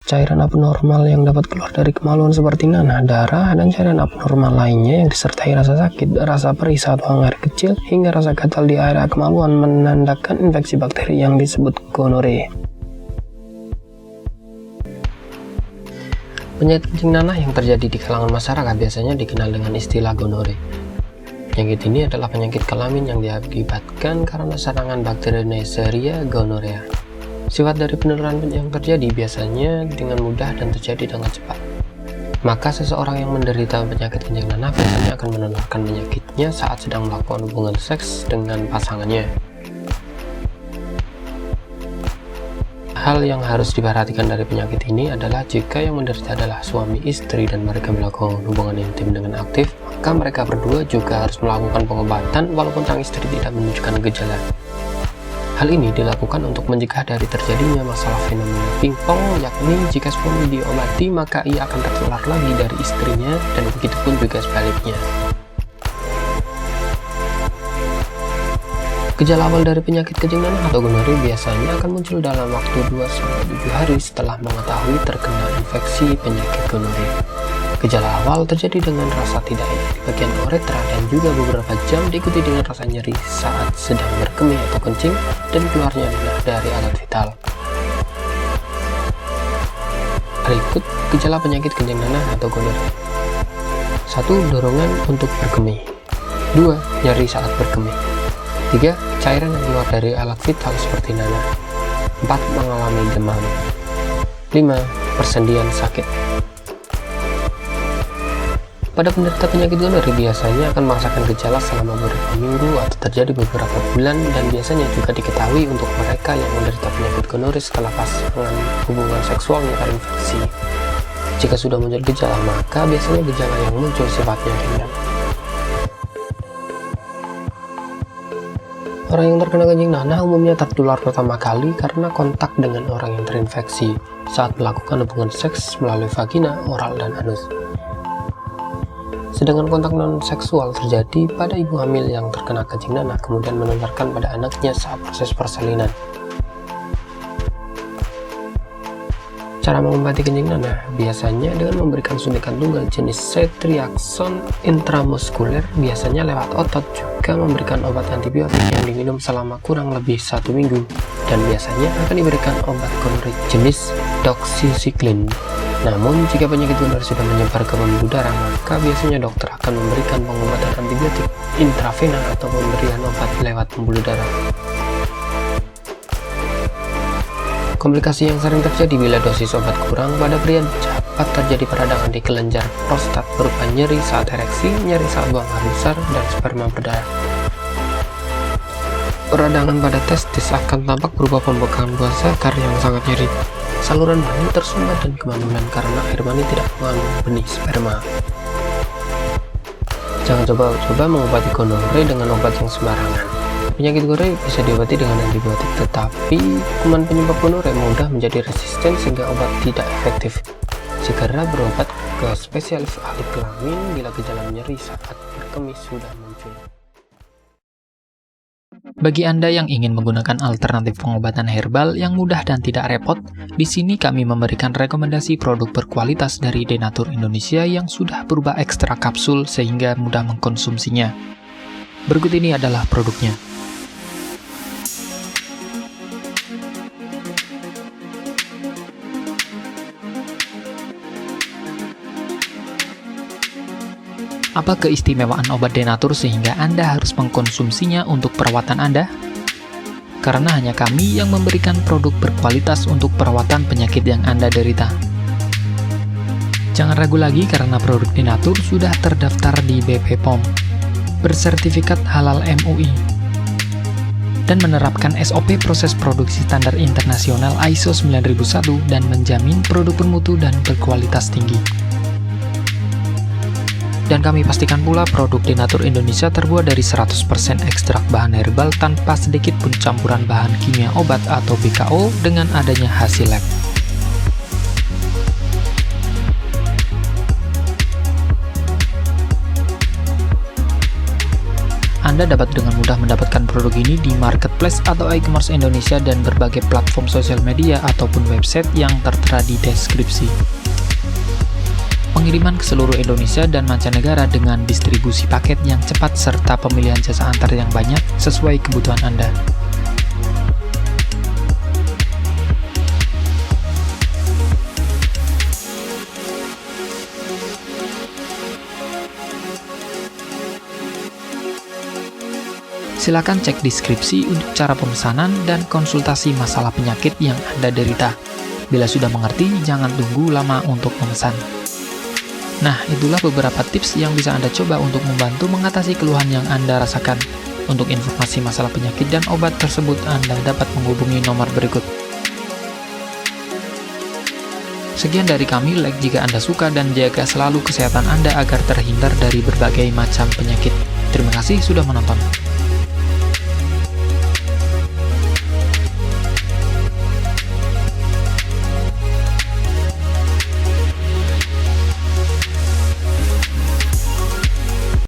Cairan abnormal yang dapat keluar dari kemaluan seperti nanah, darah, dan cairan abnormal lainnya yang disertai rasa sakit, rasa perih saat buang air kecil, hingga rasa gatal di area kemaluan menandakan infeksi bakteri yang disebut gonore. Penyakit kencing nanah yang terjadi di kalangan masyarakat biasanya dikenal dengan istilah gonore. Penyakit ini adalah penyakit kelamin yang diakibatkan karena serangan bakteri Neisseria gonorrhea. Sifat dari penularan yang terjadi biasanya dengan mudah dan terjadi dengan cepat. Maka seseorang yang menderita penyakit kencing nanah biasanya akan menularkan penyakitnya saat sedang melakukan hubungan seks dengan pasangannya. Hal yang harus diperhatikan dari penyakit ini adalah jika yang menderita adalah suami istri dan mereka melakukan hubungan intim dengan aktif, maka mereka berdua juga harus melakukan pengobatan walaupun sang istri tidak menunjukkan gejala. Hal ini dilakukan untuk mencegah dari terjadinya masalah fenomena pingpong, yakni jika suami diobati maka ia akan tertular lagi dari istrinya, dan begitupun juga sebaliknya. Gejala awal dari penyakit kencing nanah atau gonore biasanya akan muncul dalam waktu 2-7 hari setelah mengetahui terkena infeksi penyakit gonore. Gejala awal terjadi dengan rasa tidak enak di bagian uretra dan juga beberapa jam diikuti dengan rasa nyeri saat sedang berkemih atau kencing dan keluarnya nanah dari alat vital. Berikut gejala penyakit kencing nanah atau gonore. 1. Dorongan untuk berkemih. 2. Nyeri saat berkemih. 3. Cairan yang keluar dari alat vital seperti nanah. 4. Mengalami demam. 5. Persendian sakit. Pada penderita penyakit gonore biasanya akan merasakan gejala selama beberapa minggu atau terjadi beberapa bulan, dan biasanya juga diketahui untuk mereka yang menderita penyakit gonore setelah pasangan hubungan seksualnya terinfeksi. Jika sudah muncul gejala, maka biasanya gejala yang muncul sifatnya ringan. Orang yang terkena kencing nanah umumnya tertular pertama kali karena kontak dengan orang yang terinfeksi saat melakukan hubungan seks melalui vagina, oral, dan anus. Sedangkan kontak non-seksual terjadi pada ibu hamil yang terkena kencing nanah kemudian menularkan pada anaknya saat proses persalinan. Cara mengobati kencing nanah biasanya dengan memberikan suntikan tunggal jenis ceftriaxone intramuskuler, biasanya lewat otot, juga memberikan obat antibiotik yang diminum selama kurang lebih 1 minggu, dan biasanya akan diberikan obat gonore jenis doxycycline. Namun jika penyakit gonore sudah menyebar ke pembuluh darah, maka biasanya dokter akan memberikan pengobatan antibiotik intravena atau pemberian obat lewat pembuluh darah. Komplikasi yang sering terjadi bila dosis obat kurang pada pria dapat terjadi peradangan di kelenjar prostat berupa nyeri saat ereksi, nyeri saat buang air besar, dan sperma berdarah. Peradangan pada testis akan tampak berupa pembekakan buah zakar yang sangat nyeri. Saluran mani tersumbat dan kemandulan karena air mani tidak mengandung benih sperma. Jangan coba-coba mengobati gonore dengan obat yang sembarangan. Penyakit gonore bisa diobati dengan antibiotik, tetapi kuman penyebab gonore mudah menjadi resisten sehingga obat tidak efektif. Segera berobat ke spesialis ahli kelamin bila gejala nyeri saat berkemih sudah muncul. Bagi Anda yang ingin menggunakan alternatif pengobatan herbal yang mudah dan tidak repot, di sini kami memberikan rekomendasi produk berkualitas dari Denatur Indonesia yang sudah berubah ekstra kapsul sehingga mudah mengkonsumsinya. Berikut ini adalah produknya. Apa keistimewaan obat Denatur sehingga Anda harus mengkonsumsinya untuk perawatan Anda? Karena hanya kami yang memberikan produk berkualitas untuk perawatan penyakit yang Anda derita. Jangan ragu lagi karena produk Denatur sudah terdaftar di BP POM, bersertifikat halal MUI, dan menerapkan SOP proses produksi standar internasional ISO 9001 dan menjamin produk bermutu dan berkualitas tinggi. Dan kami pastikan pula produk Denatur Indonesia terbuat dari 100% ekstrak bahan herbal tanpa sedikit pun campuran bahan kimia obat atau BKO dengan adanya hasil lab. Anda dapat dengan mudah mendapatkan produk ini di marketplace atau e-commerce Indonesia dan berbagai platform sosial media ataupun website yang tertera di deskripsi. Pengiriman ke seluruh Indonesia dan mancanegara dengan distribusi paket yang cepat serta pemilihan jasa antar yang banyak sesuai kebutuhan Anda. Silakan cek deskripsi untuk cara pemesanan dan konsultasi masalah penyakit yang Anda derita. Bila sudah mengerti, jangan tunggu lama untuk memesan. Nah, itulah beberapa tips yang bisa Anda coba untuk membantu mengatasi keluhan yang Anda rasakan. Untuk informasi masalah penyakit dan obat tersebut, Anda dapat menghubungi nomor berikut. Sekian dari kami, like jika Anda suka dan jaga selalu kesehatan Anda agar terhindar dari berbagai macam penyakit. Terima kasih sudah menonton.